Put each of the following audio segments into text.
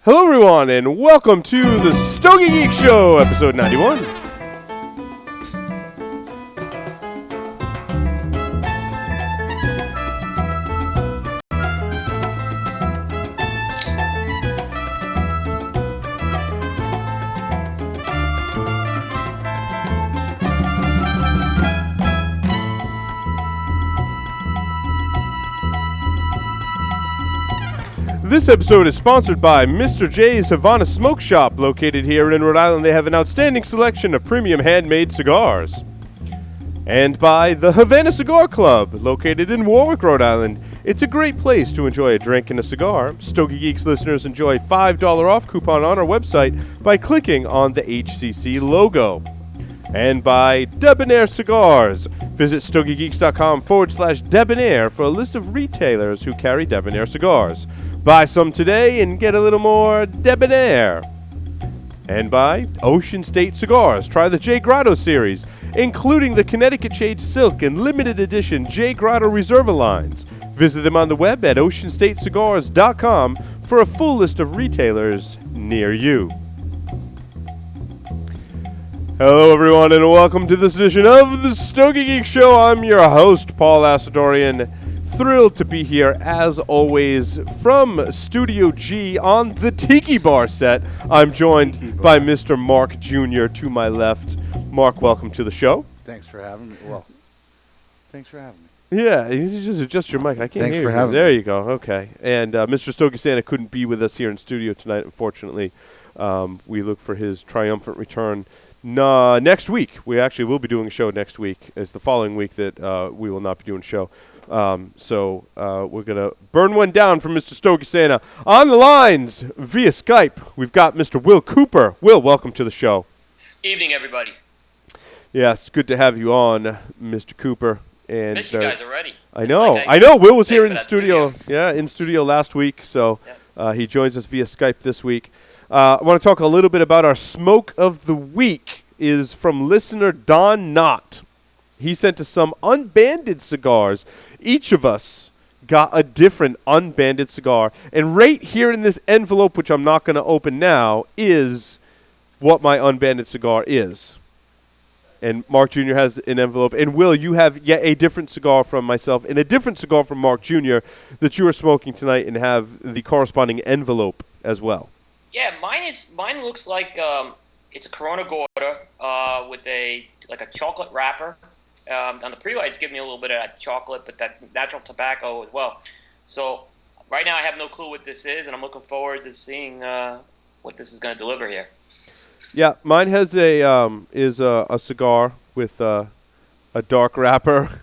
Hello, everyone, and welcome to the Stogie Geek Show, episode 91. This episode is sponsored by Mr. J's Havana Smoke Shop, located here in Rhode Island. They have an outstanding selection of premium handmade cigars. And by the Havana Cigar Club, located in Warwick, Rhode Island. It's a great place to enjoy a drink and a cigar. Stogie Geeks listeners enjoy $5 off coupon on our website by clicking on the HCC logo. And by Debonair Cigars. Visit stogiegeeks.com/debonair for a list of retailers who carry Debonair cigars. Buy some today and get a little more debonair. And by Ocean State Cigars. Try the J. Grotto series, including the Connecticut Shade Silk and limited edition J. Grotto Reserva lines. Visit them on the web at oceanstatecigars.com for a full list of retailers near you. Hello, everyone, and welcome to this edition of the Stogie Geek Show. I'm your host, Paul Asadorian. Thrilled to be here, as always, from Studio G on the Tiki Bar set. I'm joined by Mr. Mark Jr. to my left. Mark, welcome to the show. Thanks for having me. Thanks for having me. Yeah, you just adjust your mic. I can't Thanks hear for you. having There me. you go. Okay. And Mr. Stogie Santa couldn't be with us here in studio tonight, unfortunately. We look for his triumphant return next week. We actually will be doing a show next week. It's the following week that we will not be doing a show. So we're going to burn one down from Mr. Stogie Santa. On the lines via Skype, we've got Mr. Will Cooper. Will, welcome to the show. Evening, everybody. Yes, good to have you on, Mr. Cooper. And Missed you guys already. I know. Will was here in studio. Yeah, in studio last week. So he joins us via Skype this week. I want to talk a little bit about our smoke of the week. Is from listener Don Knott. He sent us some unbanded cigars. Each of us got a different unbanded cigar. And right here in this envelope, which I'm not going to open now, is what my unbanded cigar is. And Mark Jr. has an envelope. And Will, you have yet a different cigar from myself and a different cigar from Mark Jr. that you are smoking tonight and have the corresponding envelope as well. Yeah, mine looks like it's a Corona Gorda with a chocolate wrapper. On the pre-light, it's giving me a little bit of that chocolate, but that natural tobacco as well. So right now I have no clue what this is, and I'm looking forward to seeing what this is going to deliver here. Yeah, mine has a cigar with a dark wrapper.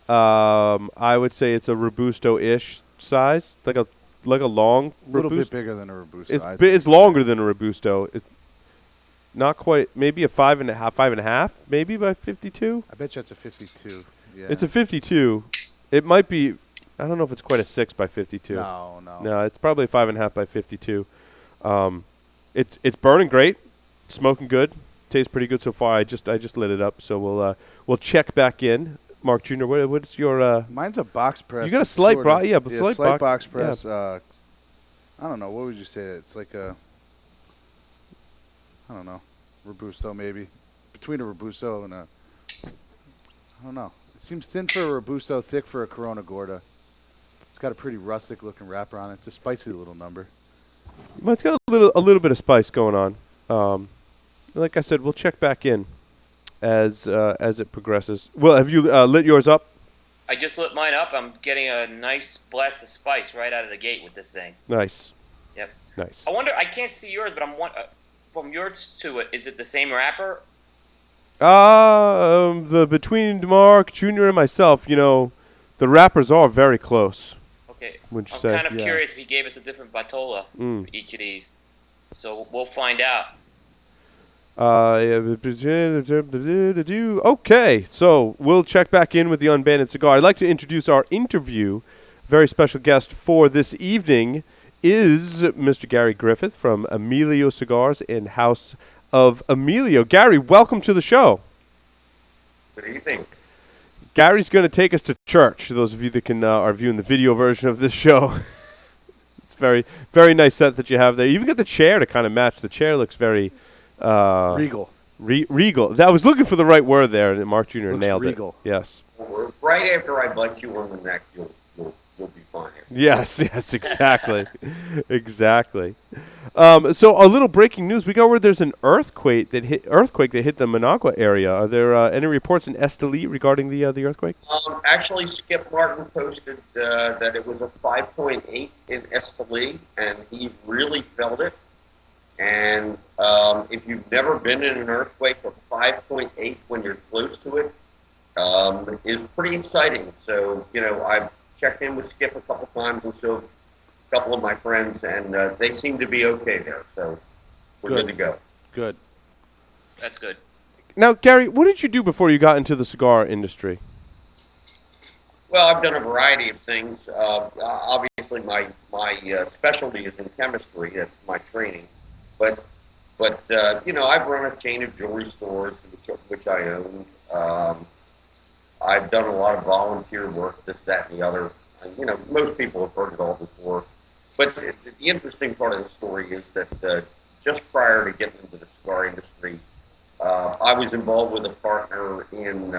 I would say it's a Robusto-ish size, like a long A little Robusto. bit bigger than a Robusto. It's longer than a Robusto. Not quite, maybe a 5.5, maybe by 52. I bet you it's a 52. Yeah. It's a 52. It might be. I don't know if it's quite a 6 by 52. No. No, it's probably a 5.5 by 52. It's burning great, smoking good, tastes pretty good so far. I just lit it up, so we'll check back in. Mark Jr., what's your? Mine's a box press. You got a slight slight box press. Yeah. I don't know. What would you say? It's like a. I don't know. Robusto, maybe. Between a Robusto and a. I don't know. It seems thin for a Robusto, thick for a Corona Gorda. It's got a pretty rustic looking wrapper on it. It's a spicy little number. Well, it's got a little bit of spice going on. Like I said, we'll check back in as it progresses. Well, have you lit yours up? I just lit mine up. I'm getting a nice blast of spice right out of the gate with this thing. Nice. Yep. Nice. I wonder. I can't see yours, but from yours to it, is it the same wrapper? Between Mark Jr. and myself, the wrappers are very close. Okay. Wouldn't you I'm say? kind of curious if he gave us a different Batola for each of these. So we'll find out. Okay, so we'll check back in with the unbanded cigar. I'd like to introduce our interview. Very special guest for this evening is Mr. Gary Griffith from Emilio Cigars and House of Emilio. Gary, welcome to the show. Good evening. Gary's going to take us to church. Those of you that are viewing the video version of this show, very, very nice set that you have there. You even got the chair to kind of match. The chair looks very Regal. regal. I was looking for the right word there, and Mark Jr. Looks nailed regal. it. Yes. Right after I bite you on the neck, you'll be fine. Yes, exactly. Exactly. So a little breaking news. We got where there's an earthquake that hit the Managua area. Are there any reports in Esteli regarding the earthquake? Actually, Skip Martin posted that it was a 5.8 in Esteli, and he really felt it. And if you've never been in an earthquake, a 5.8 when you're close to it is pretty exciting. So, I've checked in with Skip a couple times and showed a couple of my friends, and they seem to be okay there. So we're good to go. Good. That's good. Now, Gary, what did you do before you got into the cigar industry? Well, I've done a variety of things. Obviously, my specialty is in chemistry. That's my training. But I've run a chain of jewelry stores, which I own. I've done a lot of volunteer work, this, that, and the other. Most people have heard it all before. But the interesting part of the story is that just prior to getting into the cigar industry, I was involved with a partner in,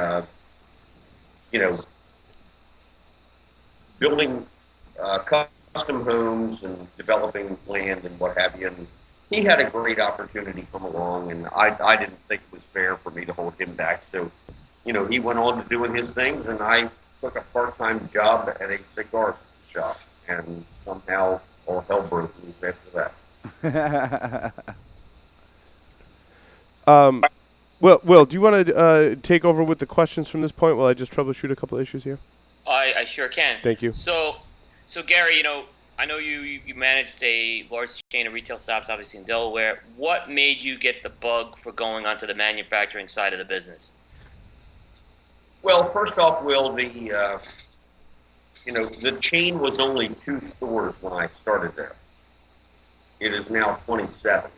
building custom homes and developing land and what have you. And he had a great opportunity come along, and I didn't think it was fair for me to hold him back. So, he went on to doing his things, and I took a part-time job at a cigar shop, and somehow all hell broke loose after that. Will, do you want to take over with the questions from this point while I just troubleshoot a couple of issues here? I sure can. Thank you. So Gary, I know you managed a large chain of retail shops, obviously in Delaware. What made you get the bug for going onto the manufacturing side of the business? Well, first off, Will, the chain was only 2 stores when I started there. It is now 27.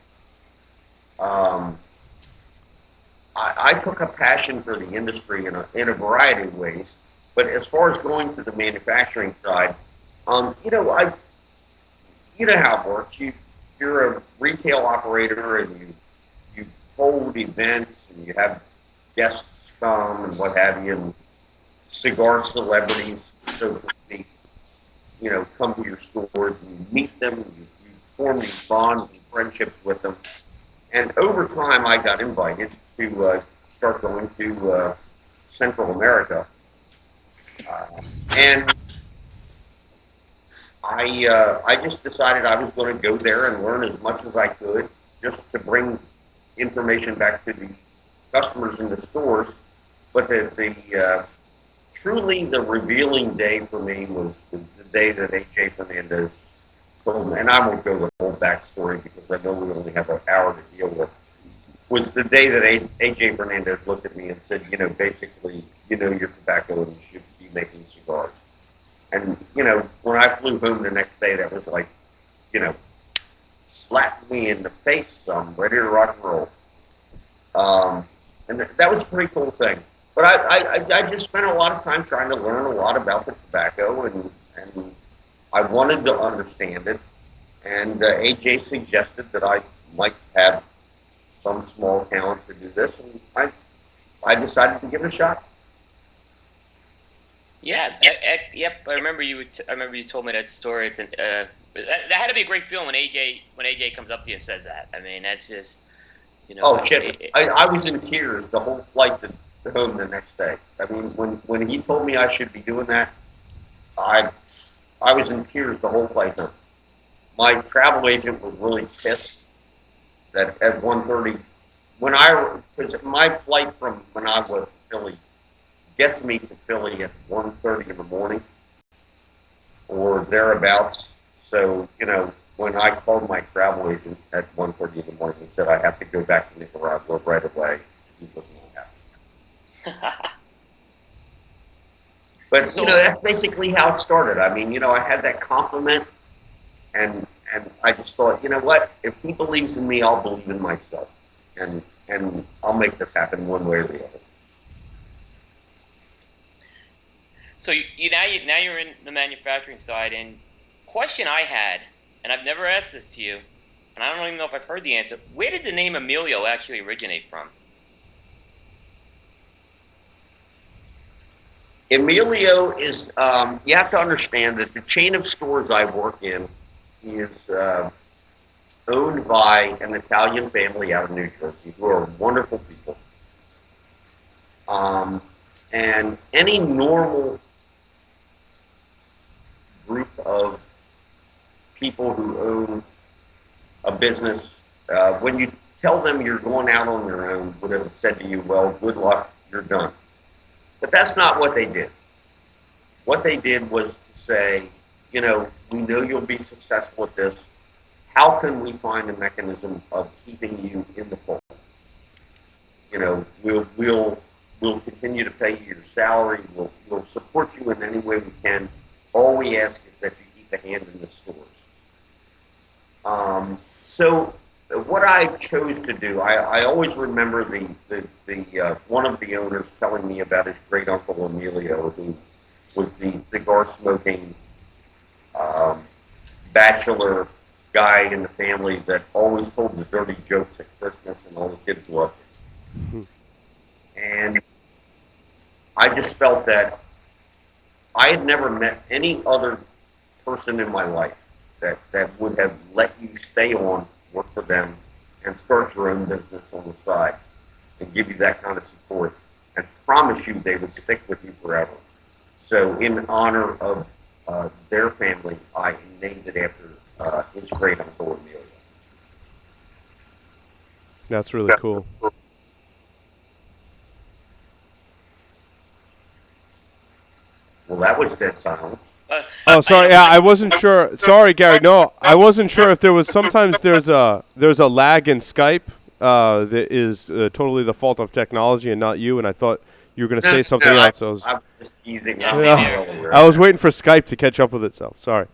I took a passion for the industry in a variety of ways, but as far as going to the manufacturing side, you know how it works. You're a retail operator, and you hold events, and you have guests come and what have you, and cigar celebrities, so to speak, come to your stores, and you meet them, and you form these bonds and friendships with them. And over time, I got invited to start going to Central America, and I just decided I was going to go there and learn as much as I could, just to bring information back to the customers in the stores. But truly the revealing day for me was the day that A.J. Fernandez told me, and I won't go the whole backstory because I know we only have an hour to deal with, was the day that A.J. Fernandez looked at me and said, basically, you're tobacco and you should be making cigars. And, when I flew home the next day, that was like, slapped me in the face. I'm ready to rock and roll. And that was a pretty cool thing. But I just spent a lot of time trying to learn a lot about the tobacco, and I wanted to understand it. And AJ suggested that I might have some small talent to do this, and I decided to give it a shot. Yeah, yep. I remember you told me that story. It's that had to be a great feeling when AJ comes up to you and says that. I mean, that's just Oh shit! I was in tears the whole flight to home the next day. I mean, when he told me I should be doing that, I was in tears the whole flight home. My travel agent was really pissed that at 1:30, because my flight from Managua to Philly gets me to Philly at 1:30 in the morning or thereabouts. So, when I called my travel agent at 1:30 in the morning, he said I have to go back to Nicaragua right away. He wasn't happy. But, that's basically how it started. I mean, I had that compliment, and I just thought, what? If he believes in me, I'll believe in myself. And I'll make this happen one way or the other. So now you're in the manufacturing side, and question I had and I've never asked this to you, and I don't even know if I've heard the answer. Where did the name Emilio actually originate from? Emilio is, you have to understand that the chain of stores I work in is owned by an Italian family out of New Jersey who are wonderful people. And any normal group of people who own a business, when you tell them you're going out on your own, would have said to you, well, good luck, you're done. But that's not what they did. What they did was to say, we know you'll be successful at this. How can we find a mechanism of keeping you in the fold? We'll continue to pay you your salary. We'll support you in any way we can. All we ask is that you keep a hand in the stores. So what I chose to do, I always remember the one of the owners telling me about his great uncle Emilio, who was the cigar smoking bachelor guy in the family that always told the dirty jokes at Christmas, and all the kids loved it. And I just felt that I had never met any other person in my life that would have let you stay on, work for them, and start your own business on the side, and give you that kind of support, and promise you they would stick with you forever. So in honor of their family, I named it after his great uncle Emilio. That's really cool. Well, that was dead silence. Oh, sorry. Yeah, I wasn't sure. Sorry, Gary. No, I wasn't sure if there was. Sometimes there's a lag in Skype that is totally the fault of technology and not you. And I thought you were going to say something else. I was just teasing. I was waiting for Skype to catch up with itself. Sorry.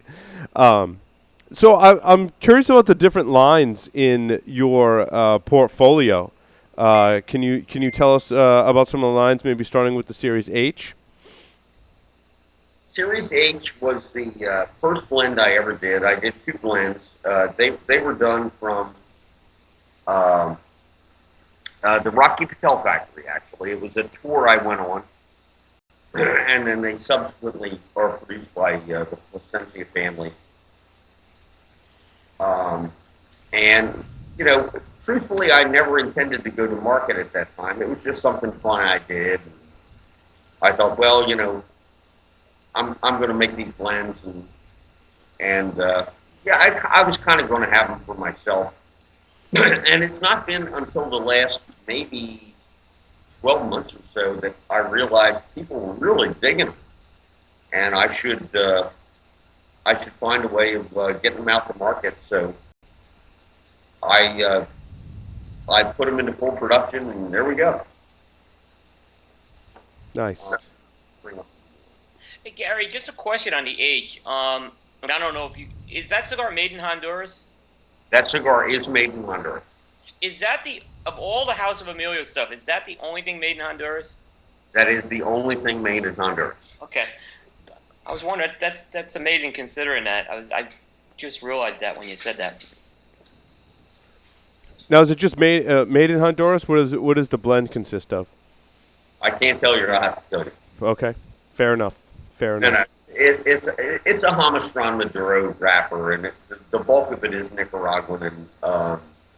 So I'm curious about the different lines in your portfolio. Can you tell us about some of the lines, maybe starting with the Series H? Series H was the first blend I ever did. I did two blends. They were done from the Rocky Patel factory, actually. It was a tour I went on, and then they subsequently are produced by the Placencia family. And, truthfully, I never intended to go to market at that time. It was just something fun I did. I thought, well, I'm going to make these blends, and I was kind of going to have them for myself. And it's not been until the last maybe 12 months or so that I realized people were really digging them, and I should find a way of getting them out to market. So I put them into full production, and there we go. Nice. Hey, Gary, just a question on the H. And I don't know is that cigar made in Honduras? That cigar is made in Honduras. Is that of all the House of Emilio stuff, is that the only thing made in Honduras? That is the only thing made in Honduras. Okay. I was wondering, that's amazing considering that. I just realized that when you said that. Now, is it just made in Honduras? What does the blend consist of? I can't tell you. I have to tell you. Okay, fair enough. No. It's a Jamastran Maduro wrapper, and the bulk of it is Nicaraguan and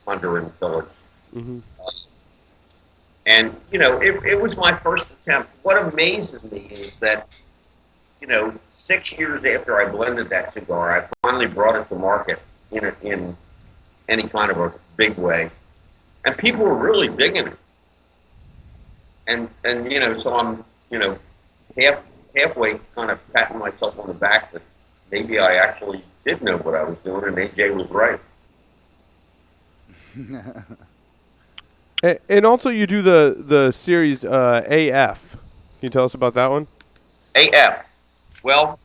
Honduran fillers. Mm-hmm. And it was my first attempt. What amazes me is that 6 years after I blended that cigar, I finally brought it to market in any kind of a big way, and people were really digging it. And so I'm halfway kind of patting myself on the back that maybe I actually did know what I was doing, and AJ was right. And also, you do the series AF. Can you tell us about that one? AF. Well,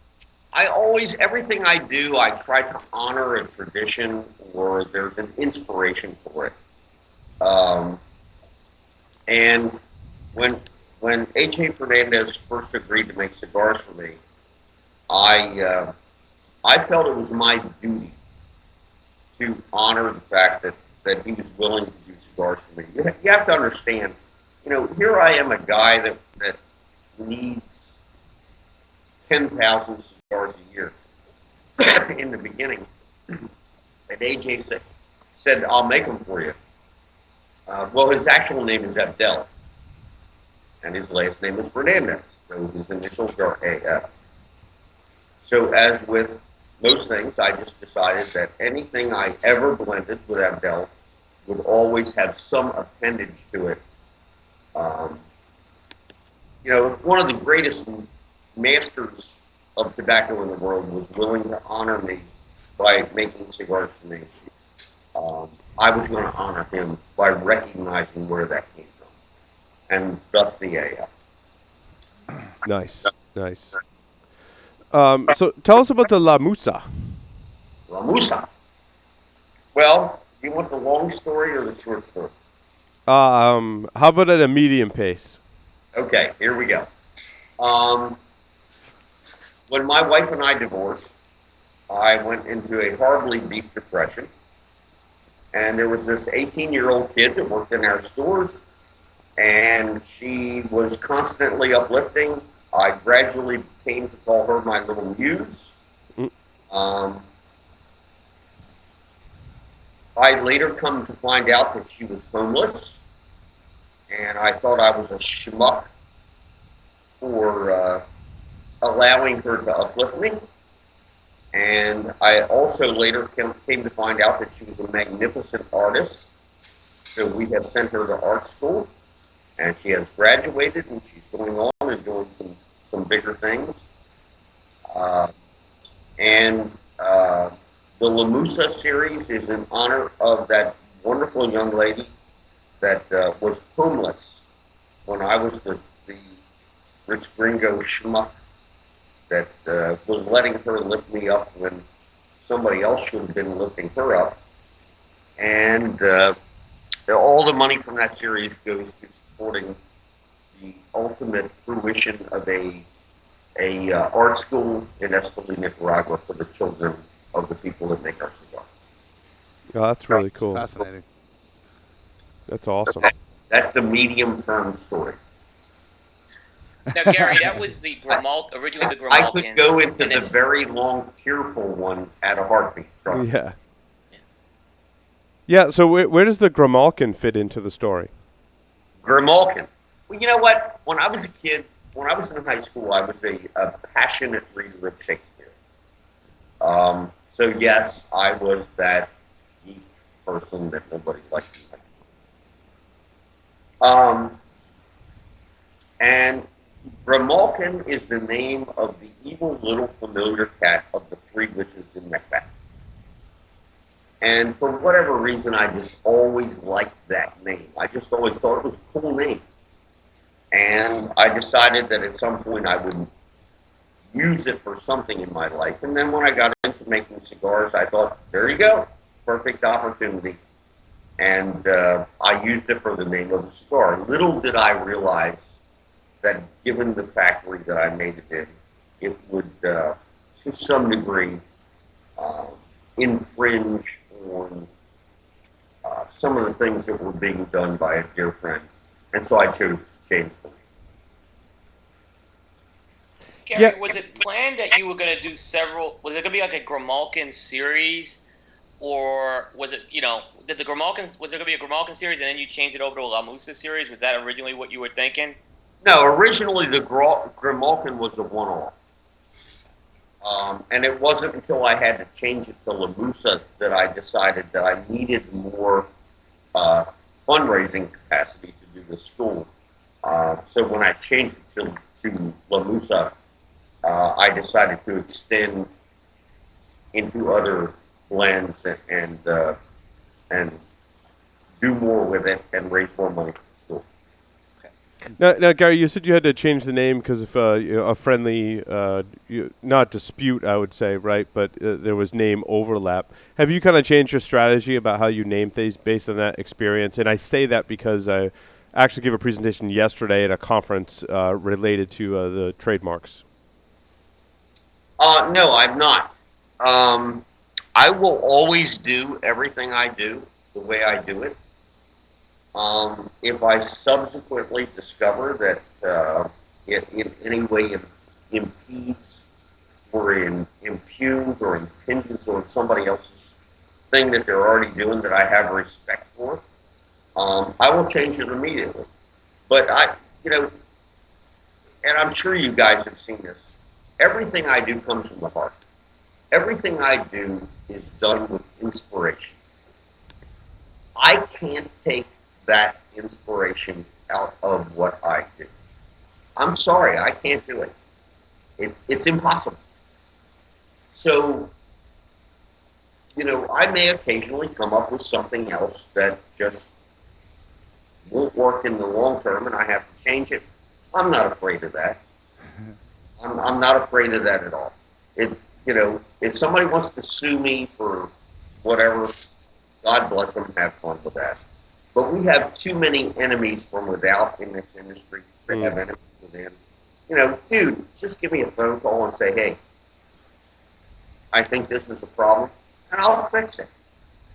everything I do, I try to honor a tradition or there's an inspiration for it. And when A.J. Fernandez first agreed to make cigars for me, I felt it was my duty to honor the fact that he was willing to do cigars for me. You have to understand, here I am, a guy that needs 10,000 cigars a year. In the beginning, and AJ said, "I'll make them for you." Well, his actual name is Abdel, and his last name is Fernandez, so his initials are AF. So as with most things, I just decided that anything I ever blended with Abdel would always have some appendage to it. One of the greatest masters of tobacco in the world was willing to honor me by making cigars for me. I was going to honor him by recognizing where that came from, and thus the AF. Nice. So tell us about the La Musa. La Musa. Well, do you want the long story or the short story? How about at a medium pace? Okay, here we go. When my wife and I divorced, I went into a horribly deep depression. And there was this 18-year-old kid that worked in our stores, and she was constantly uplifting. I gradually came to call her my little muse. I later come to find out that she was homeless, and I thought I was a schmuck for allowing her to uplift me. And I also later came to find out that she was a magnificent artist. So we have sent her to art school, and she has graduated, and she's going on and doing some bigger things. The La Musa series is in honor of that wonderful young lady that was homeless when I was the rich gringo schmuck that was letting her lift me up when somebody else should have been lifting her up. And all the money from that series goes to supporting the ultimate fruition of a art school in Esteli, Nicaragua for the children of the people that make our cigars. Oh, that's really cool. Fascinating. That's awesome. That's the medium-term story. Now, Gary, that was the originally the Grimalkin. I could go into the very long, tearful one at a heartbeat. Yeah. Yeah, so where does the Grimalkin fit into the story? Grimalkin. Well, you know what? When I was a kid, when I was in high school, I was a passionate reader of Shakespeare. So, yes, I was that geek person that nobody liked. And Grimalkin is the name of the evil little familiar cat of the three witches in Macbeth. And for whatever reason, I just always liked that name. I just always thought it was a cool name. And I decided that at some point I would use it for something in my life. And then when I got into making cigars, I thought, there you go, perfect opportunity. And I used it for the name of the cigar. Little did I realize that given the factory that I made it in, it would, to some degree, infringe on some of the things that were being done by a dear friend. And so I chose to change the name. Gary, was it planned that you were going to do several? Was it going to be like a Grimalkin series, or was it, did the Grimalkin? Was it going to be a Grimalkin series and then you changed it over to a La Musa series? Was that originally what you were thinking? No, originally the Grimalkin was a one-off. And it wasn't until I had to change it to La Musa that I decided that I needed more fundraising capacity to do the school. So when I changed it to La Musa, I decided to extend into other blends and do more with it and raise more money for the school. Now, Gary, you said you had to change the name because of a friendly, not dispute, I would say, right? But there was name overlap. Have you kind of changed your strategy about how you name things based on that experience? And I say that because I actually gave a presentation yesterday at a conference related to the trademarks. No, I'm not. I will always do everything I do the way I do it. If I subsequently discover that it in any way impedes or impugns or impinges on somebody else's thing that they're already doing that I have respect for, I will change it immediately. But and I'm sure you guys have seen this. Everything I do comes from the heart. Everything I do is done with inspiration. I can't take that inspiration out of what I do. I'm sorry, I can't do it. It's impossible. So, I may occasionally come up with something else that just won't work in the long term and I have to change it. I'm not afraid of that. I'm not afraid of that at all. If somebody wants to sue me for whatever, God bless them, have fun with that. But we have too many enemies from without in this industry to have enemies within. Dude, just give me a phone call and say, hey, I think this is a problem, and I'll fix it.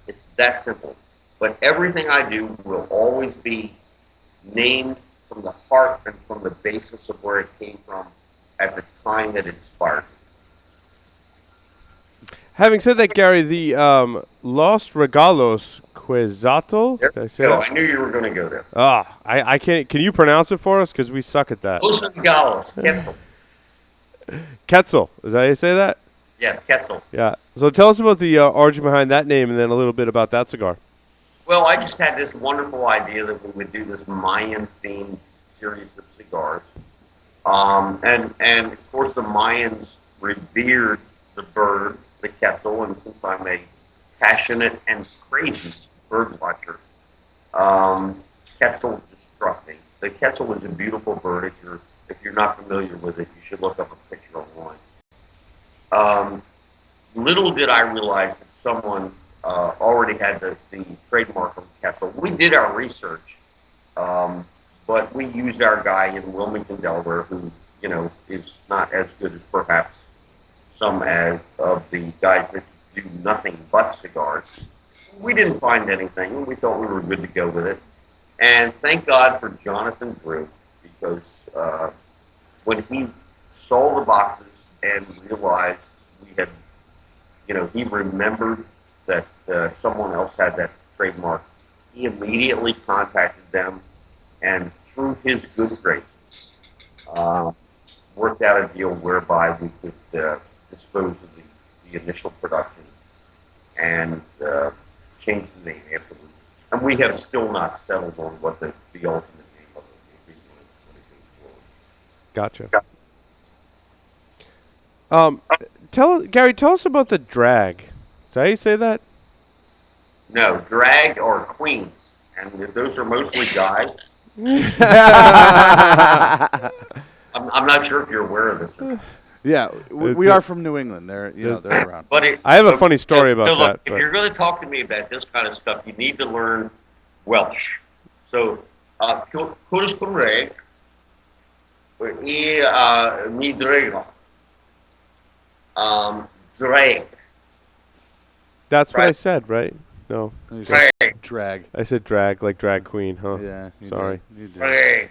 It's that simple. But everything I do will always be named from the heart and from the basis of where it came from at the time that it inspired me. Having said that, Gary, the Los Regalos Quetzatl. Did I say that? I knew you were going to go there. I can't. Can you pronounce it for us? Because we suck at that. Los Regalos, Quetzal. Quetzal. Is that how you say that? Yeah, Quetzal. Yeah. So tell us about the origin behind that name, and then a little bit about that cigar. Well, I just had this wonderful idea that we would do this Mayan-themed series of cigars. And of course, the Mayans revered the bird, the Quetzal, and since I'm a passionate and crazy bird watcher, Quetzal just struck me. The Quetzal is a beautiful bird. If you're not familiar with it, you should look up a picture online. Little did I realize that someone already had the trademark of Quetzal. We did our research, but we used our guy in Wilmington, Delaware, who is not as good as perhaps some of the guys that do nothing but cigars. We didn't find anything, and we thought we were good to go with it. And thank God for Jonathan Drew, because when he saw the boxes and realized we had, he remembered that someone else had that trademark, he immediately contacted them, and through his good grace, worked out a deal whereby we could dispose of the initial production and change the name afterwards. And we have still not settled on what the ultimate name of it will be when it goes forward. Gotcha. Gary, tell us about the drag. Is that how you say that? No, drag or queens, and those are mostly guys. I'm not sure if you're aware of this. Or not. Yeah, we are from New England. They're around. But I have a funny story about that. If you're going to talk to me about this kind of stuff, you need to learn Welsh. So, Cwrs Cymraeg I mi drego. Drag. That's what I said, right? No. Drag. I said drag, like drag queen, huh? Yeah. Sorry. Drag.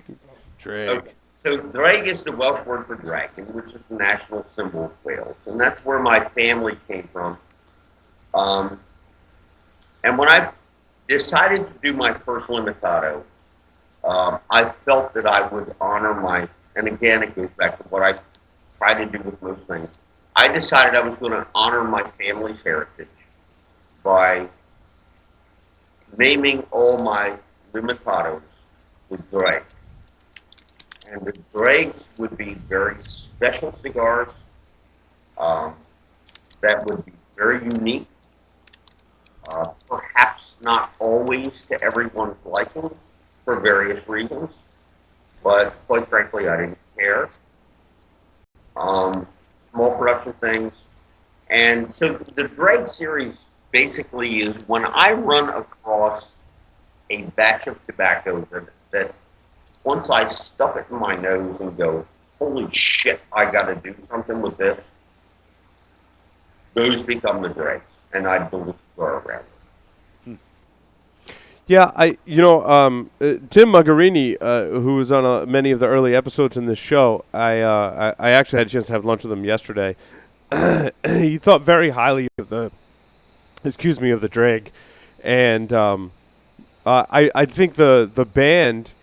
Drag. Okay. So drag is the Welsh word for dragon, which is the national symbol of Wales, and that's where my family came from. And when I decided to do my first limitado, I felt that I would honor and again it goes back to what I try to do with most things. I decided I was going to honor my family's heritage by naming all my limitados with drag. And the dregs would be very special cigars that would be very unique, perhaps not always to everyone's liking for various reasons, but quite frankly, I didn't care. Small production things. And so the dreg series basically is when I run across a batch of tobacco that once I stuff it in my nose and go, holy shit, I got to do something with this, those become the dregs. and I'd build a cigar around it. Yeah, Tim Magarini, who was on many of the early episodes in this show, I actually had a chance to have lunch with him yesterday. He thought very highly of the drag, and I think the band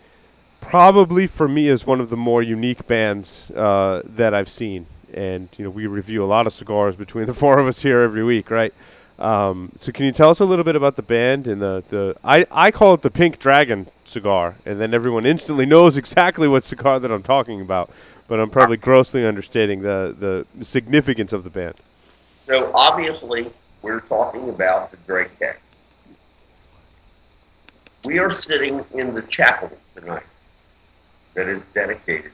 probably for me is one of the more unique bands that I've seen. And we review a lot of cigars between the four of us here every week, right? So can you tell us a little bit about the band and I call it the Pink Dragon cigar, and then everyone instantly knows exactly what cigar that I'm talking about, but I'm probably grossly understating the significance of the band. So obviously, we're talking about the Drake Day. We are sitting in the chapel tonight that is dedicated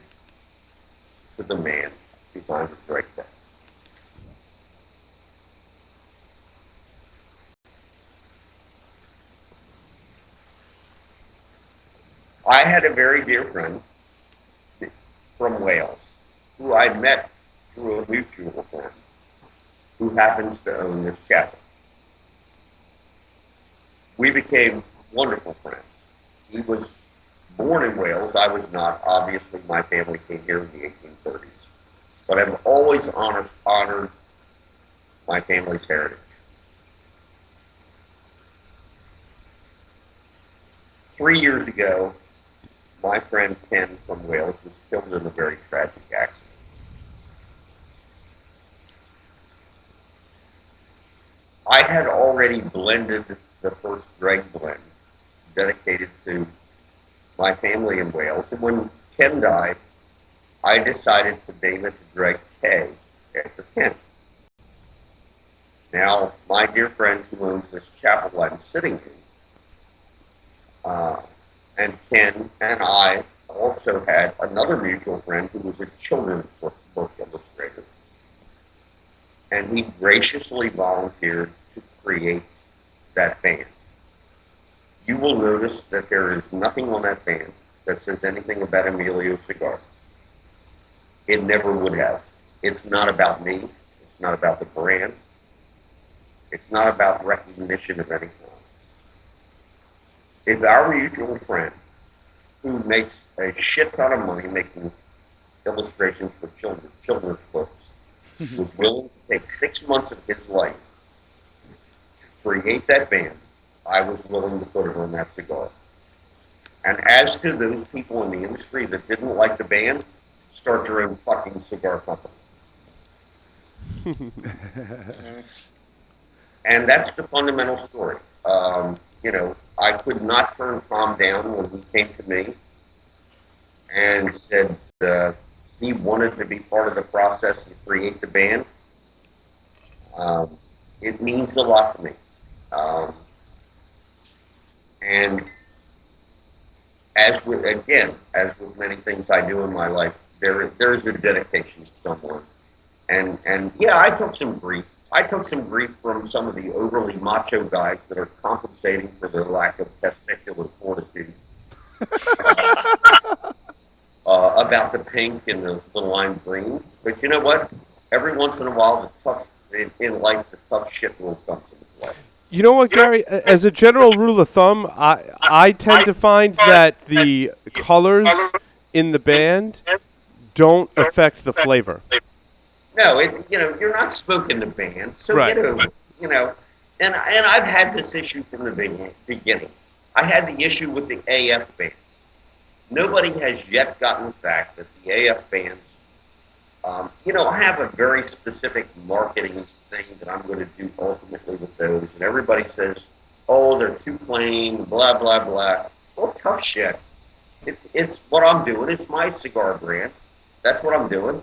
to the man behind the Drake Day. I had a very dear friend from Wales who I met through a mutual friend who happens to own this chapel. We became wonderful friends. He was born in Wales. I was not. Obviously, my family came here in the 1830s. But I've always honored my family's heritage. 3 years ago, my friend Ken from Wales was killed in a very tragic accident. I had already blended the first Dreg blend dedicated to my family in Wales, and when Ken died, I decided to name it the Dreg K after Ken. Now, my dear friend who owns this chapel I'm sitting in, and Ken and I also had another mutual friend who was a children's book illustrator. And he graciously volunteered to create that band. You will notice that there is nothing on that band that says anything about Emilio cigar. It never would have. It's not about me. It's not about the brand. It's not about recognition of any kind. If our mutual friend, who makes a shit ton of money making illustrations for children's books, was willing to take 6 months of his life to create that band, I was willing to put it on that cigar. And as to those people in the industry that didn't like the band, start your own fucking cigar company. And that's the fundamental story. I could not turn Tom down when he came to me and said he wanted to be part of the process to create the band. It means a lot to me. And as with many things I do in my life, there is a dedication to someone. And yeah, I took some grief. I took some grief from some of the overly macho guys that are compensating for their lack of testicular fortitude. About the pink and the lime green. But you know what? Every once in a while, in life, the tough shit will come into play. You know what, Gary? As a general rule of thumb, I tend to find that the colors in the band don't affect the flavor. No, you're not smoking the band, so right. Get over it, And I've had this issue from the beginning. I had the issue with the AF band. Nobody has yet gotten the fact that the AF bands, I have a very specific marketing thing that I'm going to do ultimately with those, and everybody says, oh, they're too plain, blah, blah, blah. Well, tough shit. It's what I'm doing. It's my cigar brand. That's what I'm doing.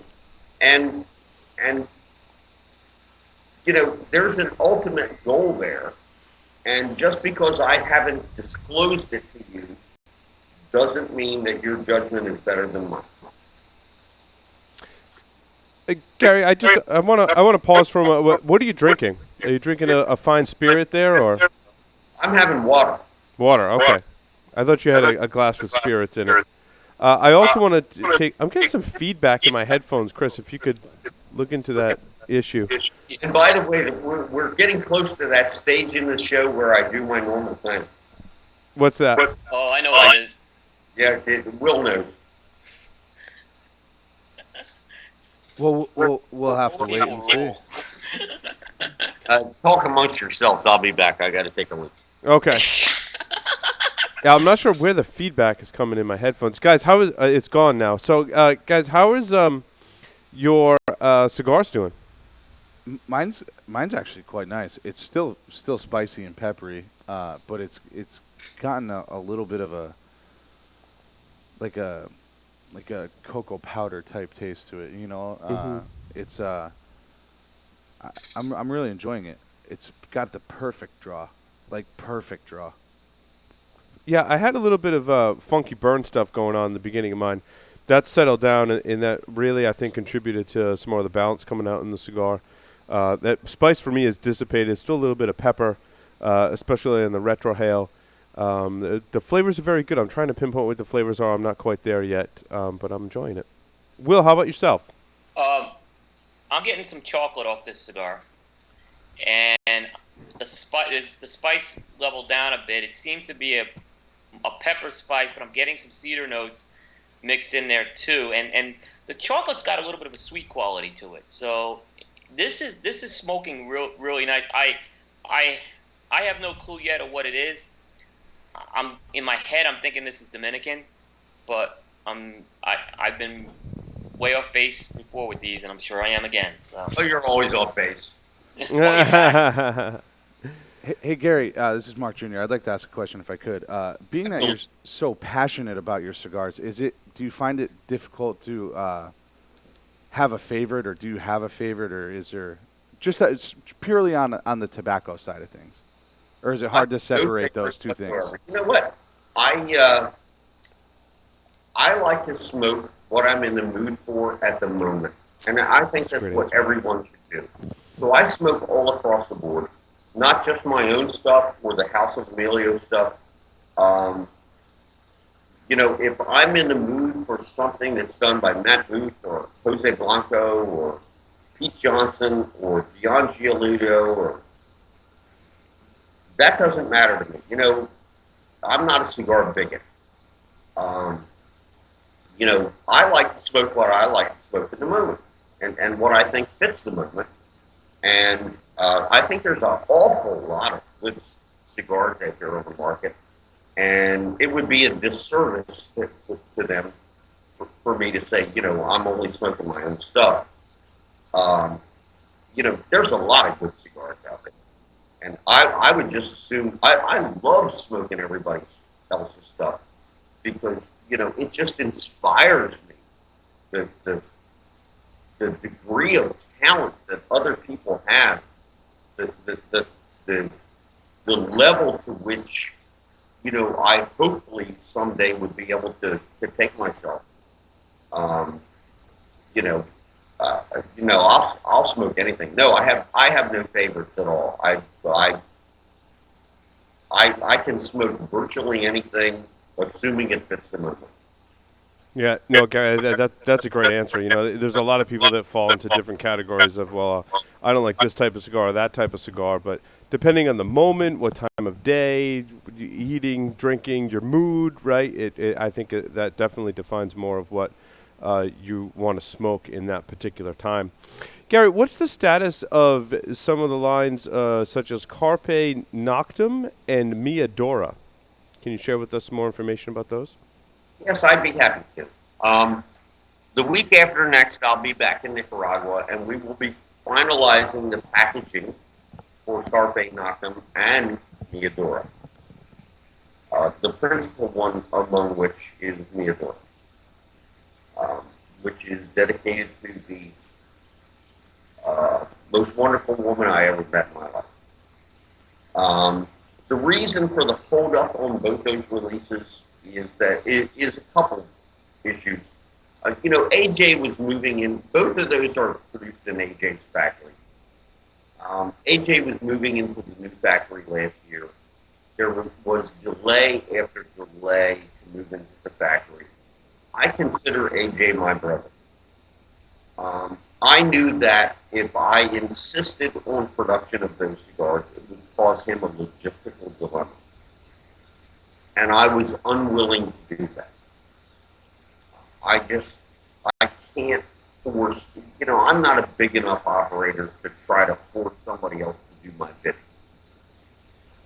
And there's an ultimate goal there. And just because I haven't disclosed it to you doesn't mean that your judgment is better than mine. Gary, I want to pause for a moment. What are you drinking? Are you drinking a fine spirit there, or? I'm having water. Water, okay. I thought you had a glass with spirits in it. I also want to take. I'm getting some feedback in my headphones, Chris. If you could look into that. issue. And by the way, we're getting close to that stage in the show where I do my normal thing. What's that? Oh, I know what it is. Yeah, Will knows. Well, we'll have to wait and see. Talk amongst yourselves. I'll be back. I got to take a look. Okay. Yeah, I'm not sure where the feedback is coming in my headphones, guys. How is it's gone now? So, guys, how is your cigars doing? Mine's actually quite nice. It's still spicy and peppery, but it's gotten a little bit of a like a cocoa powder type taste to it. You know, it's I'm really enjoying it. It's got the perfect draw, like perfect draw. Yeah, I had a little bit of funky burn stuff going on in the beginning of mine. That's settled down, and that really, I think, contributed to some more of the balance coming out in the cigar. That spice for me is dissipated. Still a little bit of pepper, especially in the retrohale. The flavors are very good. I'm trying to pinpoint what the flavors are. I'm not quite there yet, but I'm enjoying it. Will, how about yourself? I'm getting some chocolate off this cigar, and the spice leveled down a bit. It seems to be a pepper spice, but I'm getting some cedar notes mixed in there too, and the chocolate's got a little bit of a sweet quality to it. So this is smoking really nice. I have no clue yet of what it is. I'm in my head. I'm thinking this is Dominican, but I've been way off base before with these, and I'm sure I am again. So. Oh, you're always off base. Hey Gary, this is Mark Jr. I'd like to ask a question if I could. Being that you're so passionate about your cigars, do you find it difficult to have a favorite, or do you have a favorite, or is there just that it's purely on the tobacco side of things, or is it hard to separate those two things? You know what? I like to smoke what I'm in the mood for at the moment, and I think that's what everyone should do. So I smoke all across the board. Not just my own stuff or the House of Emilio stuff. You know, if I'm in the mood for something that's done by Matt Booth or Jose Blanco or Pete Johnson or Dion Gioludo, or that doesn't matter to me. You know, I'm not a cigar bigot. You know, I like to smoke what I like to smoke at the moment, and what I think fits the moment. And I think there's an awful lot of good cigars out there on the market, and it would be a disservice to them for me to say, you know, I'm only smoking my own stuff. You know, there's a lot of good cigars out there, and I would just assume I love smoking everybody else's stuff because, you know, it just inspires me. The degree of talent that other people have, the level to which, you know, I hopefully someday would be able to take myself. You know, I'll smoke anything. No, I have no favorites at all. I can smoke virtually anything, assuming it fits the movement. Yeah, no, Gary, that's a great answer. You know, there's a lot of people that fall into different categories of, well, I don't like this type of cigar or that type of cigar, but depending on the moment, what time of day, eating, drinking, your mood, right? I think that definitely defines more of what you want to smoke in that particular time. Gary, what's the status of some of the lines such as Carpe Noctem and Mia Dora? Can you share with us some more information about those? Yes, I'd be happy to. The week after next, I'll be back in Nicaragua, and we will be finalizing the packaging for Carpe Noctem and Miadora. The principal one among which is Miadora, which is dedicated to the most wonderful woman I ever met in my life. The reason for the hold up on both those releases is that it is a couple issues. You know, AJ was moving in, both of those are produced in AJ's factory. AJ was moving into the new factory last year. There was delay after delay to move into the factory. I consider AJ my brother. I knew that if I insisted on production of those cigars, it would cause him a logistical dilemma. And I was unwilling to do that. I just, I can't force, I'm not a big enough operator to try to force somebody else to do my bidding.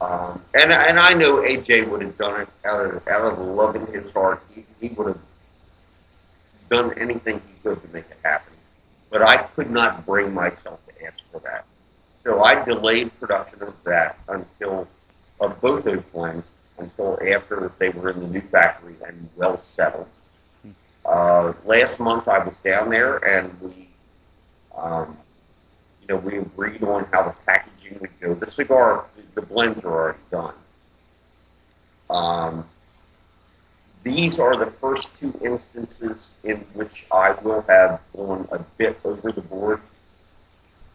And I know AJ would have done it out of the love in his heart. He would have done anything he could to make it happen. But I could not bring myself to ask for that. So I delayed production of that of both those blends until after they were in the new factory and well settled. Last month I was down there and we agreed on how the packaging would go. The blends are already done. These are the first two instances in which I will have gone a bit over the board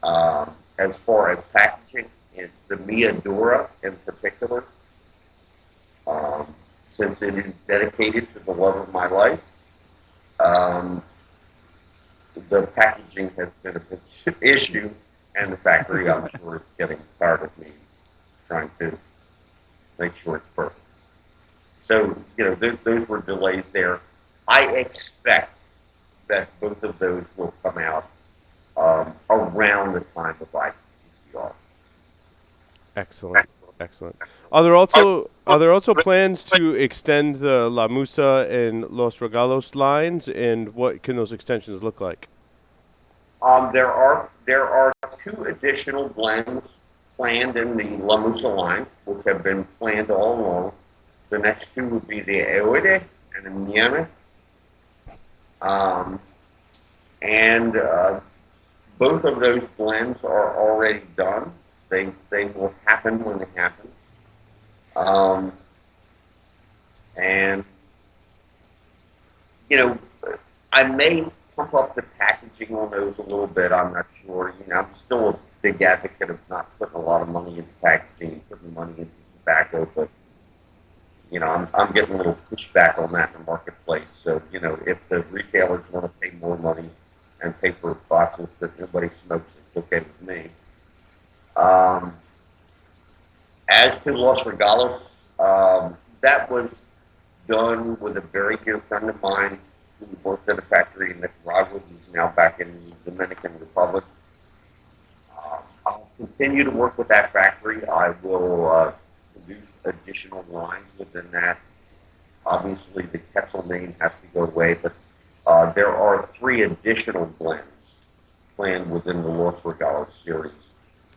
as far as packaging. It's the Mia Dora in particular, since it is dedicated to the love of my life. The packaging has been a big issue, and the factory, I'm sure, is getting tired of me trying to make sure it's perfect. So, those were delays there. I expect that both of those will come out around the time of ICCR. Excellent. Excellent. Are there also plans to extend the La Musa and Los Regalos lines, and what can those extensions look like? There are two additional blends planned in the La Musa line, which have been planned all along. The next two would be the Eode and the Miami. And both of those blends are already done. They will happen when they happen. And, I may pump up the packaging on those a little bit. I'm not sure. I'm still a big advocate of not putting a lot of money into packaging, putting money into tobacco, but I'm getting a little pushback on that in the marketplace. So, if the retailers want to pay more money and pay for boxes that nobody smokes, it's okay with me. As to Los Regalos, that was done with a very dear friend of mine who worked at a factory in Nicaragua. He's now back in the Dominican Republic. I'll continue to work with that factory. I will produce additional lines within that. Obviously, the Quetzal name has to go away, but there are 3 additional blends planned within the Los Regalos series,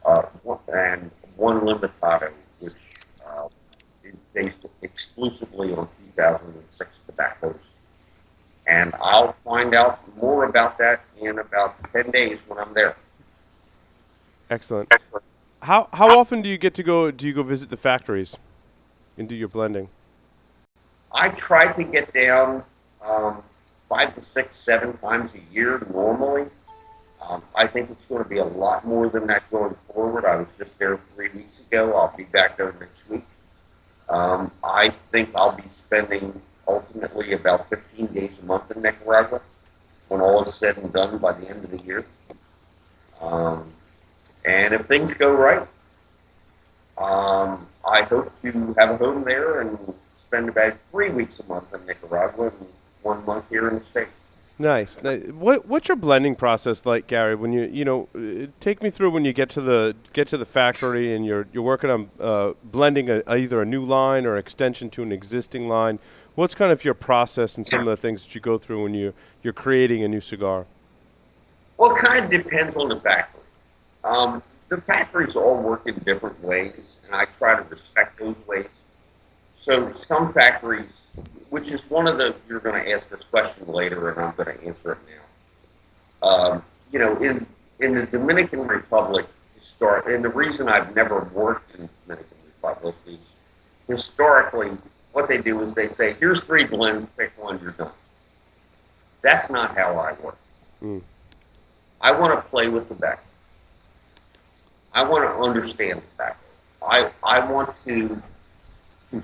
and one Limitado, which is based exclusively on 2006 tobaccos. And I'll find out more about that in about 10 days when I'm there. Excellent. How often do you get to go? Do you go visit the factories and do your blending? I try to get down 5 to 6, 7 times a year normally. I think it's going to be a lot more than that going forward. I was just there 3 weeks ago. I'll be back there next week. I think I'll be spending ultimately about 15 days a month in Nicaragua when all is said and done by the end of the year. And if things go right, I hope to have a home there and spend about 3 weeks a month in Nicaragua and 1 month here in the States. Nice. What's your blending process like, Gary? When you take me through when you get to the factory and you're working on blending either a new line or extension to an existing line. What's kind of your process and some of the things that you go through when you're creating a new cigar? Well, it kind of depends on the factory. The factories all work in different ways, and I try to respect those ways. So some factories, which is one of the, you're going to ask this question later, and I'm going to answer it now. In the Dominican Republic, and the reason I've never worked in the Dominican Republic is historically what they do is they say, here's 3 blends, pick one, you're done. That's not how I work. I want to play with tobacco. I want to understand tobacco. I want to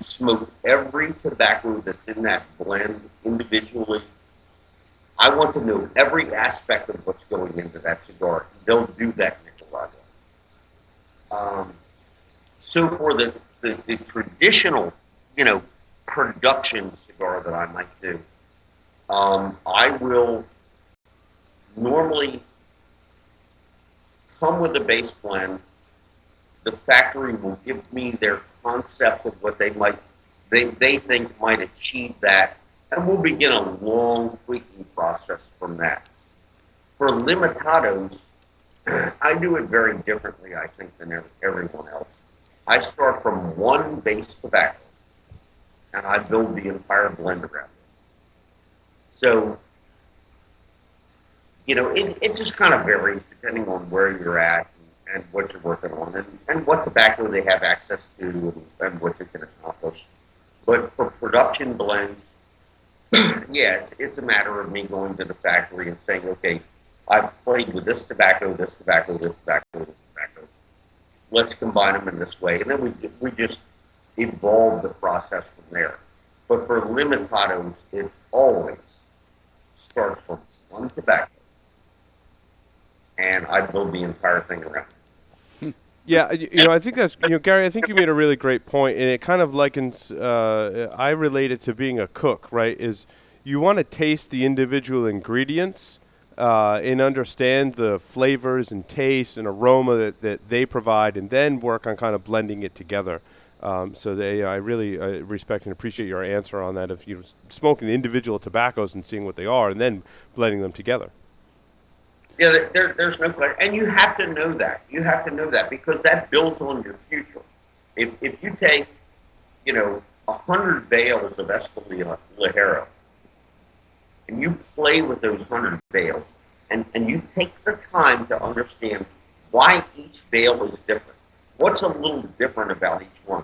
smoke every tobacco that's in that blend individually. I want to know every aspect of what's going into that cigar. They'll do that in Nicaragua. Um, so for the traditional, you know, production cigar that I might do, I will normally come with a base blend. The factory will give me their concept of what they think might achieve that, and we'll begin a long tweaking process from that. For limitados, I do it very differently, I think, than everyone else. I start from one base tobacco, and I build the entire blend around it. So, you know, it just kind of varies depending on where you're at and what you're working on and what tobacco they have access to and what you can accomplish. But for production blends, yeah, it's a matter of me going to the factory and saying, okay, I've played with this tobacco, this tobacco, this tobacco, this tobacco. Let's combine them in this way. And then we just evolve the process from there. But for limitados, it always starts from one tobacco. And I build the entire thing around it. Yeah, you know, I think that's, you know, Gary, I think you made a really great point, and it kind of likens, I relate it to being a cook, right, is you want to taste the individual ingredients and understand the flavors and taste and aroma that they provide, and then work on kind of blending it together. I really respect and appreciate your answer on that, of, you know, smoking the individual tobaccos and seeing what they are and then blending them together. Yeah, there's no question. And you have to know that. You have to know that because that builds on your future. If you take, you know, 100 bales of Escalera Ligero and you play with those 100 bales and you take the time to understand why each bale is different, what's a little different about each one,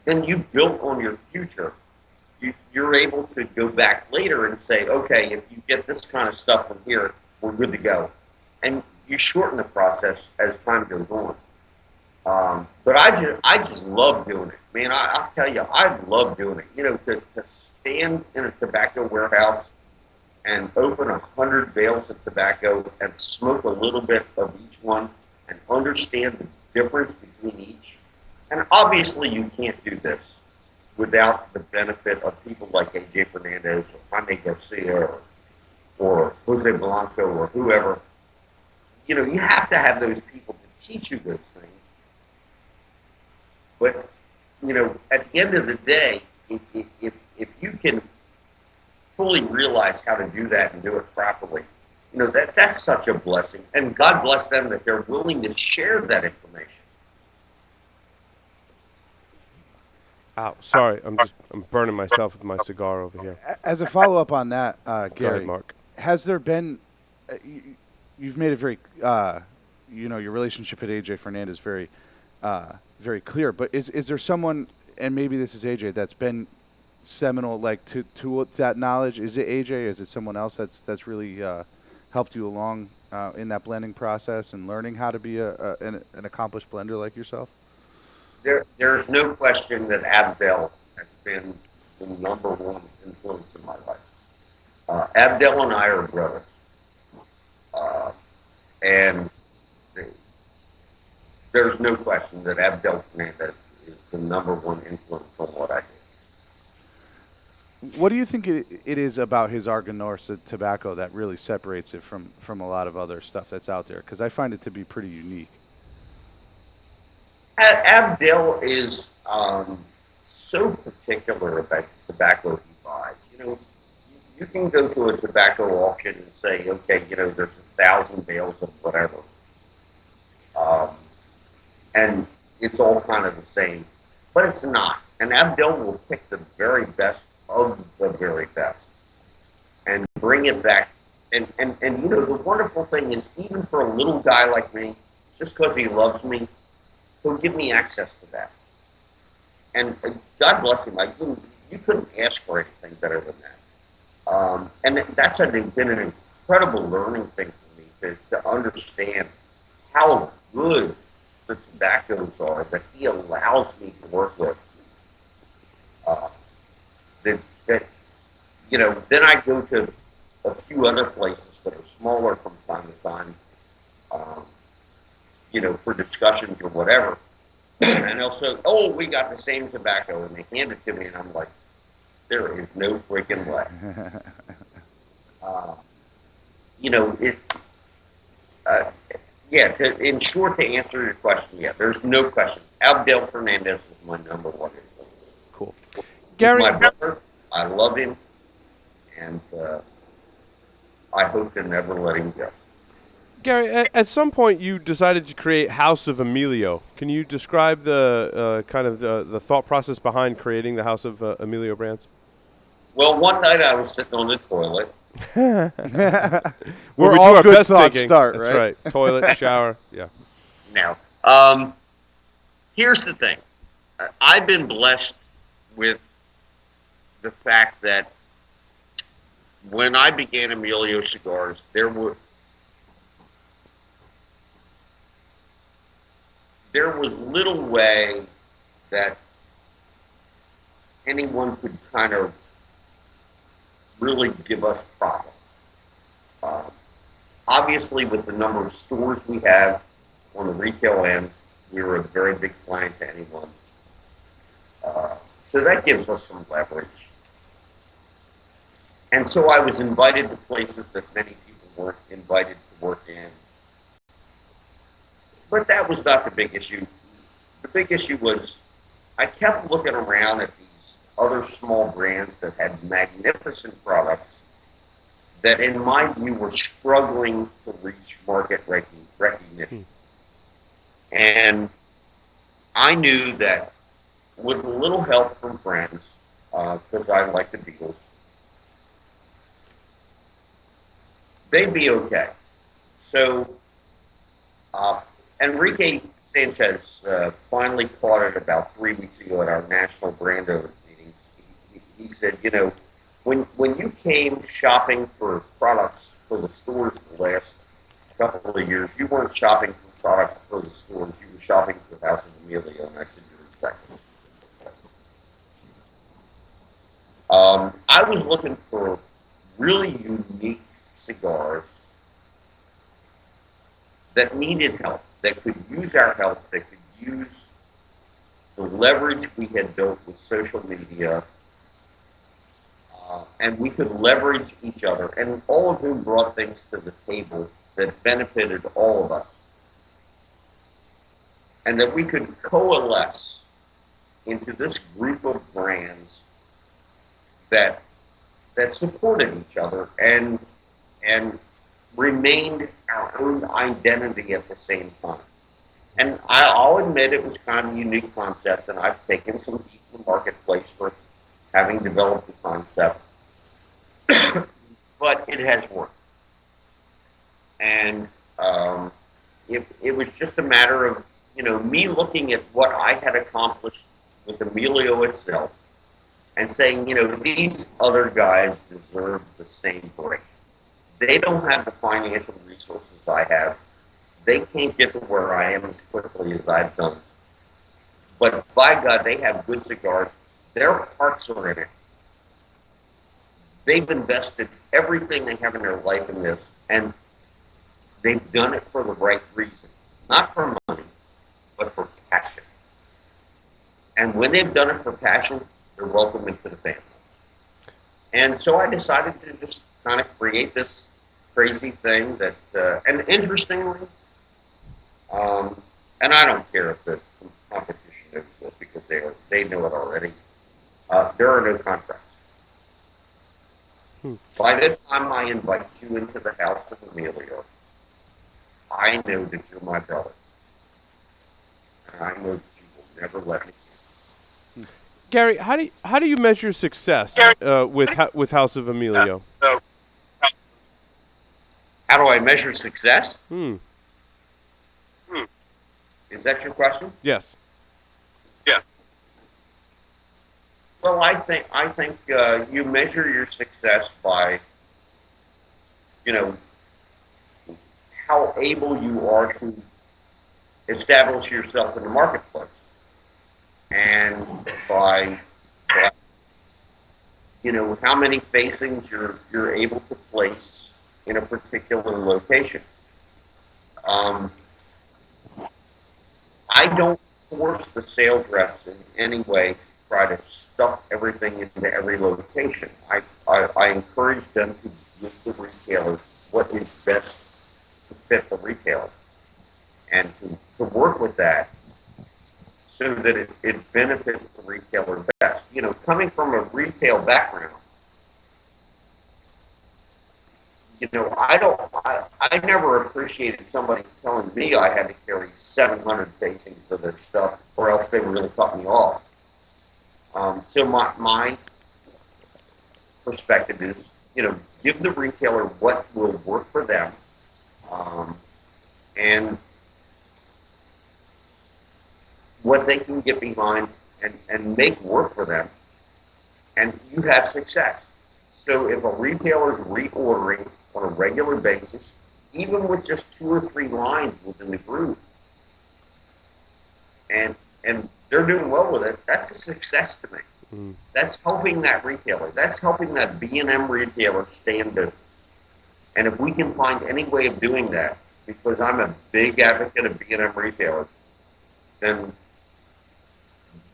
then you built on your future. You're able to go back later and say, okay, if you get this kind of stuff from here, we're good to go. And you shorten the process as time goes on. But I just love doing it, man. I'll tell you, I love doing it. You know, to stand in a tobacco warehouse and open 100 bales of tobacco and smoke a little bit of each one and understand the difference between each. And obviously, you can't do this without the benefit of people like AJ Fernandez or Jaime Garcia or Jose Blanco or whoever. You know, you have to have those people to teach you those things. But, you know, at the end of the day, if you can fully realize how to do that and do it properly, you know, that's such a blessing. And God bless them that they're willing to share that information. Ow, sorry, I'm burning myself with my cigar over here. As a follow-up on that, Go Gary, ahead, Mark. has there been you've made it very, you know, your relationship with AJ Fernandez very, very clear. But is there someone, and maybe this is AJ, that's been seminal, like to that knowledge? Is it AJ? Is it someone else that's really helped you along in that blending process and learning how to be an accomplished blender like yourself? There's no question that Abdel has been the number one influence in my life. Abdel and I are brothers. And there's no question that Abdel Fernandez is the number one influence on what I do. What do you think it is about his Argonorsa tobacco that really separates it from a lot of other stuff that's out there? Because I find it to be pretty unique. Abdel is so particular about the tobacco he buys. You know, you can go to a tobacco auction and say, okay, you know, there's 1,000 bales of whatever. And it's all kind of the same, but it's not. And Abdel will pick the very best of the very best and bring it back. And you know, the wonderful thing is, even for a little guy like me, just because he loves me, he'll give me access to that. And God bless him. You couldn't ask for anything better than that. And that's been an incredible learning thing for me to understand how good the tobaccos are that he allows me to work with. That you know, then I go to a few other places that are smaller from time to time, um, for discussions or whatever. And they'll say, "Oh, we got the same tobacco," and they hand it to me, and I'm like, "There is no freaking way." Uh, it. Uh, yeah. In short, to answer your question, yeah, there's no question. Abdel Fernandez is my number one influence. Cool. He's Gary, my brother. I love him, and I hope to never let him go. Gary, at some point you decided to create House of Emilio. Can you describe the kind of the thought process behind creating the House of Emilio brands? Well, one night I was sitting on the toilet. Where Where we do all our good best thoughts thinking. start, That's right? right. Toilet, shower. Yeah. Now, here's the thing. I've been blessed with the fact that when I began Emilio Cigars, there was little way that anyone could kind of really give us problems. Um, Obviously, with the number of stores we have on the retail end, we were a very big client to anyone. So that gives us some leverage. And so I was invited to places that many people weren't invited to work in. But that was not the big issue. The big issue was I kept looking around at these other small brands that had magnificent products that, in my view, were struggling to reach market recognition. And I knew that with a little help from friends, because I like the Beatles, they'd be okay. So Enrique Sanchez finally caught it about 3 weeks ago at our national brand owners meeting. He said, when you came shopping for products for the stores the last couple of years, you weren't shopping for products for the stores. You were shopping for the House of Emilio, and I said, "You're exactly." I was looking for really unique cigars that needed help, that could use our help, that could use the leverage we had built with social media, and we could leverage each other, and all of whom brought things to the table that benefited all of us, and that we could coalesce into this group of brands that supported each other and remained our own identity at the same time. And I'll admit it was kind of a unique concept, and I've taken some heat in the marketplace for having developed the concept, but it has worked. And it was just a matter of me looking at what I had accomplished with Emilio itself and saying, these other guys deserve the same break. They don't have the financial resources I have. They can't get to where I am as quickly as I've done. But by God, they have good cigars. Their hearts are in it. They've invested everything they have in their life in this, and they've done it for the right reason. Not for money, but for passion. And when they've done it for passion, they're welcome into the family. And so I decided to just kind of create this crazy thing that, and interestingly, and I don't care if the competition knows this because they know it already. There are no contracts. By the time I invite you into the House of Emilio, I know that you're my brother, and I know that you will never let me. Gary, how do you measure success with House of Emilio? How do I measure success? Hmm. Is that your question? Yes. Well, I think you measure your success by, how able you are to establish yourself in the marketplace, and by how many facings you're able to place in a particular location. Um, I don't force the sales reps in any way to try to stuff everything into every location. I encourage them to give the retailer what is best to fit the retailer and to work with that so that it benefits the retailer best. Coming from a retail background, I never appreciated somebody telling me I had to carry 700 facings of their stuff or else they were going to cut me off. So my perspective is, give the retailer what will work for them, and what they can get behind and make work for them, and you have success. So if a retailer is reordering on a regular basis, even with just 2 or 3 lines within the group, and they're doing well with it, that's a success to me. Mm. That's helping that retailer. That's helping that B&M retailer stay in business. And if we can find any way of doing that, because I'm a big advocate of B&M retailers, then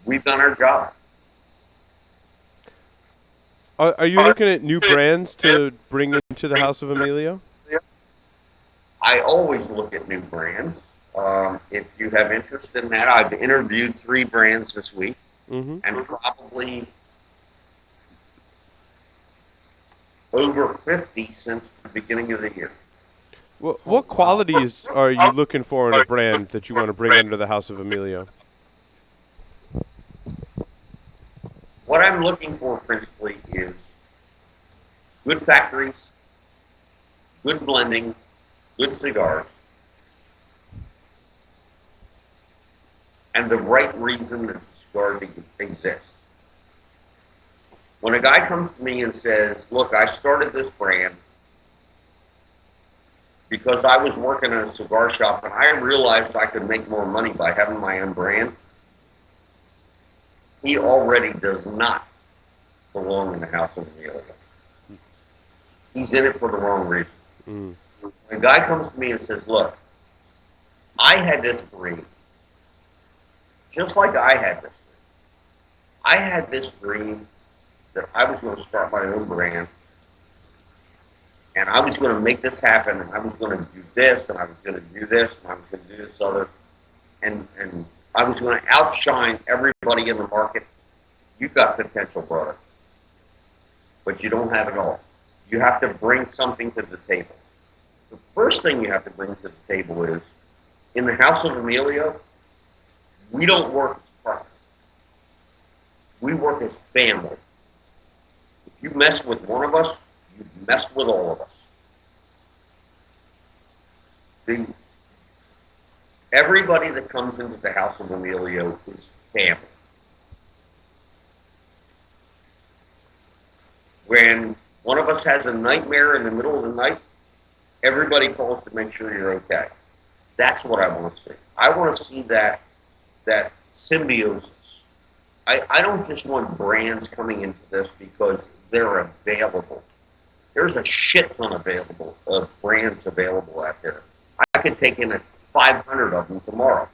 we've done our job. Are you looking at new brands to bring into the House of Emilio? I always look at new brands. If you have interest in that, I've interviewed 3 brands this week, and probably over 50 since the beginning of the year. Well, what qualities are you looking for in a brand that you want to bring under the House of Emilio? What I'm looking for principally is good factories, good blending, good cigars, and the right reason that the cigars exist. When a guy comes to me and says, look, I started this brand because I was working in a cigar shop and I realized I could make more money by having my own brand, he already does not belong in the House of Emilio. He's in it for the wrong reason. Mm. A guy comes to me and says, look, I had this dream, just like I had this dream. I had this dream that I was going to start my own brand, and I was going to make this happen, and I was going to do this, and I was going to do this, and I was going to do this other, and I was going to outshine everybody in the market. You've got potential, brother, but you don't have it all. You have to bring something to the table. The first thing you have to bring to the table is, in the House of Emilio, we don't work as partners. We work as family. If you mess with one of us, you've messed with all of us. Everybody that comes into the House of Emilio is family. When one of us has a nightmare in the middle of the night, everybody calls to make sure you're okay. That's what I want to see. I want to see that symbiosis. I don't just want brands coming into this because they're available. There's a shit ton of brands available out there. I could take in 500 of them tomorrow.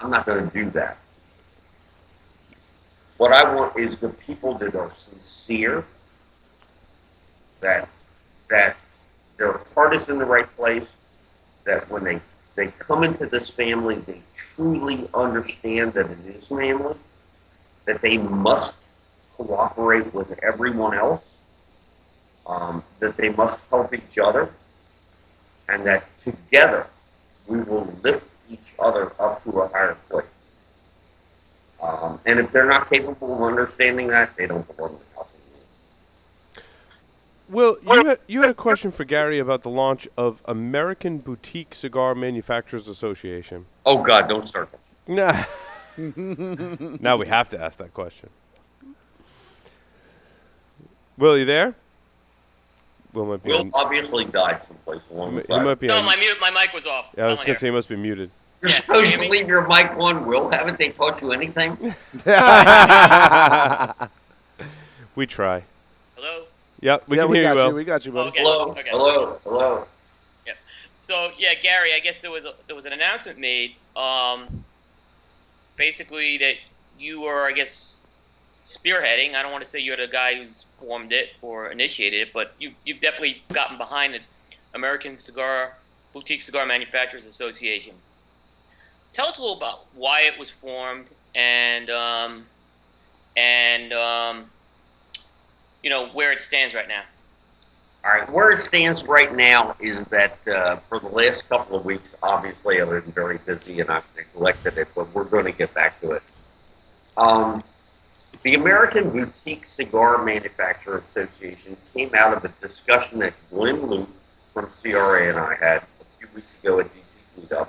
I'm not going to do that. What I want is the people that are sincere, that their heart is in the right place, that when they come into this family, they truly understand that it is family, that they must cooperate with everyone else, that they must help each other, and that together we will lift each other up to a higher place. And if they're not capable of understanding that, they don't belong in the House. Well, you had a question for Gary about the launch of American Boutique Cigar Manufacturers Association. Oh, God, don't start that. Nah. Now we have to ask that question. Will, you there? Will obviously died someplace along the side. He might be my mic was off. Yeah, I was going to say he must be muted. You're supposed to leave your mic on, Will. Haven't they taught you anything? We try. Yep, we Yeah, can we hear you got you. well. We got you, buddy. Okay. Hello, Okay. hello. Yeah. So yeah, Gary, I guess there was an announcement made, basically that you were, I guess, spearheading. I don't want to say you're the guy who's formed it or initiated it, but you've definitely gotten behind this American Boutique Cigar Manufacturers Association. Tell us a little about why it was formed and where it stands right now. All right, where it stands right now is that for the last couple of weeks, obviously I've been very busy and I've neglected it, but we're going to get back to it. The American Boutique Cigar Manufacturer Association came out of a discussion that Glenn Luke from CRA and I had a few weeks ago at DC Meetup.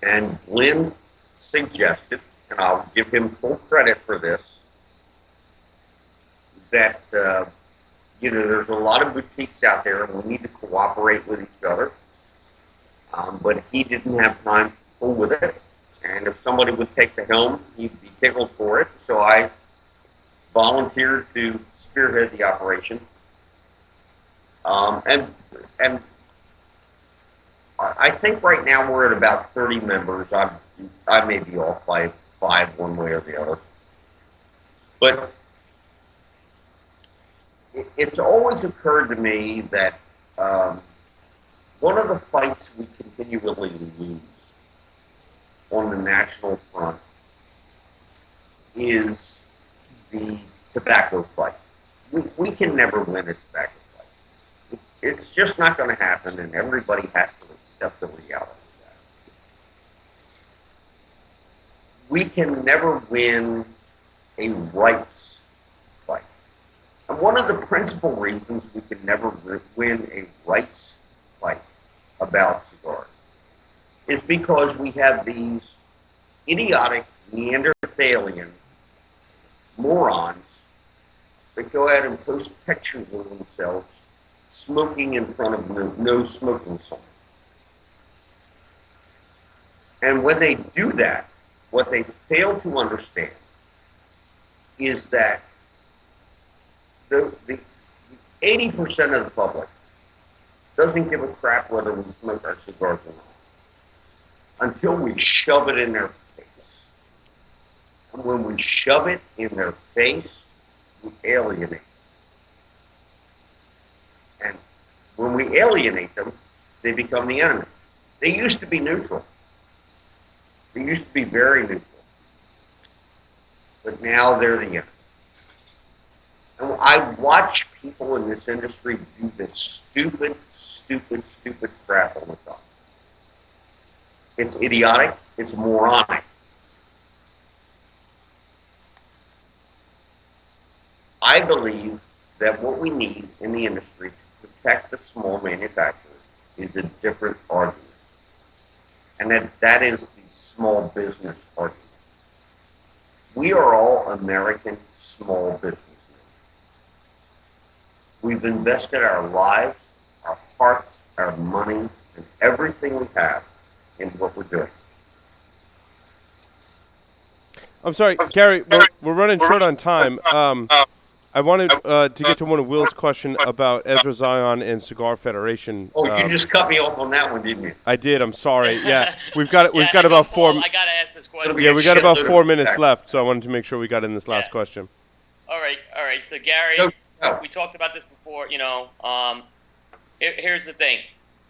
And Glenn suggested, and I'll give him full credit for this, that there's a lot of boutiques out there, and we need to cooperate with each other. But he didn't have time to pull with it, and if somebody would take the helm, he'd be tickled for it. So I volunteered to spearhead the operation, and I think right now we're at about 30 members. I may be off by 5 one way or the other, but it's always occurred to me that one of the fights we continually lose on the national front is the tobacco fight. We can never win a tobacco fight. It's just not going to happen, and everybody has to accept the reality of that. We can never win a rights fight. And one of the principal reasons we can never win a rights fight about cigars is because we have these idiotic Neanderthalian morons that go out and post pictures of themselves smoking in front of no smoking sign. And when they do that, what they fail to understand is that the 80% of the public doesn't give a crap whether we smoke our cigars or not until we shove it in their face. And when we shove it in their face, we alienate. And when we alienate them, they become the enemy. They used to be neutral. They used to be very neutral. But now they're the enemy. And I watch people in this industry do this stupid crap all the time. It's idiotic. It's moronic. I believe that what we need in the industry to protect the small manufacturers is a different argument. And that is the small business argument. We are all American small businessmen. We've invested our lives, our hearts, our money, and everything we have in what we're doing. I'm sorry, Gary, we're running short on time. I wanted to get to one of Will's question about Ezra Zion and Cigar Federation. Oh, you just cut me off on that one, didn't you? I did. I'm sorry. Yeah, we've got about Paul, 4. I gotta ask this question. Yeah, we got about 4 minutes left, so I wanted to make sure we got in this last question. All right. So Gary, No. we talked about this before. Here's the thing: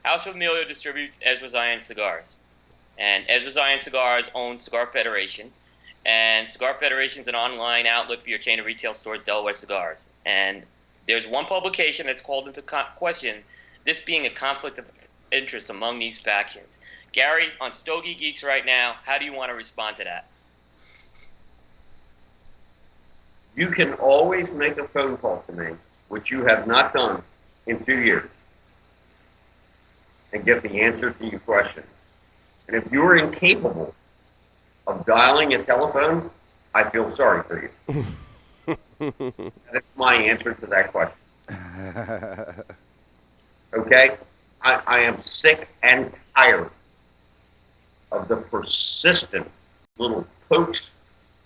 House of Emilio distributes Ezra Zion cigars, and Ezra Zion Cigars owns Cigar Federation. And Cigar Federation is an online outlet for your chain of retail stores, Delaware Cigars. And there's one publication that's called into question this being a conflict of interest among these factions. Gary, on Stogie Geeks right now, how do you want to respond to that? You can always make a phone call to me, which you have not done in 2 years, and get the answer to your question. And if you're incapable of dialing a telephone, I feel sorry for you. That's my answer to that question. Okay? I am sick and tired of the persistent little pokes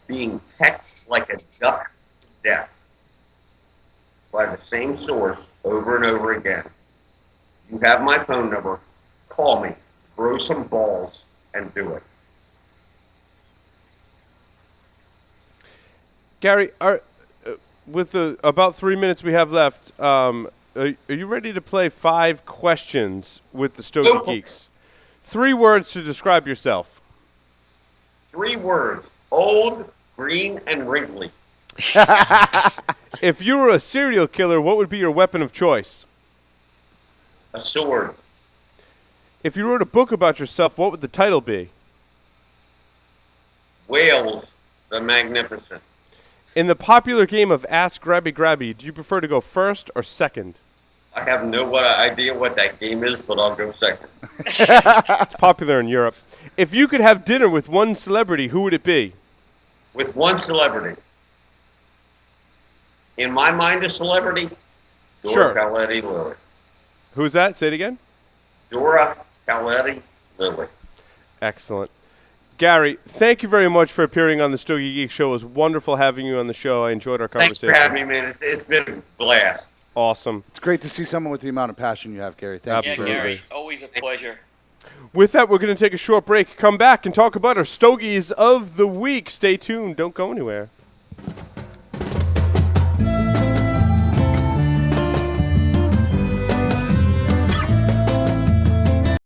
being pecked like a duck to death same source over and over again. You have my phone number. Call me. Grow some balls and do it. Gary, with the about 3 minutes we have left, are you ready to play 5 questions with the Stogie Go. Geeks? 3 words to describe yourself. 3 words. Old, green, and wrinkly. If you were a serial killer, what would be your weapon of choice? A sword. If you wrote a book about yourself, what would the title be? Wales the Magnificent. In the popular game of Ask Grabby Grabby, do you prefer to go first or second? I have no idea what that game is, but I'll go second. It's popular in Europe. If you could have dinner with one celebrity, who would it be? With one celebrity. In my mind, a celebrity, Dora Sure. Caletti Lily. Who's that? Say it again. Dora Caletti Lily. Excellent. Gary, thank you very much for appearing on the Stogie Geek Show. It was wonderful having you on the show. I enjoyed our Thanks conversation. for having me, man. It's been a blast. Awesome. It's great to see someone with the amount of passion you have, Gary. Thank you. Yeah, Absolutely. Gary, always a pleasure. With that, we're going to take a short break, come back, and talk about our Stogies of the Week. Stay tuned. Don't go anywhere.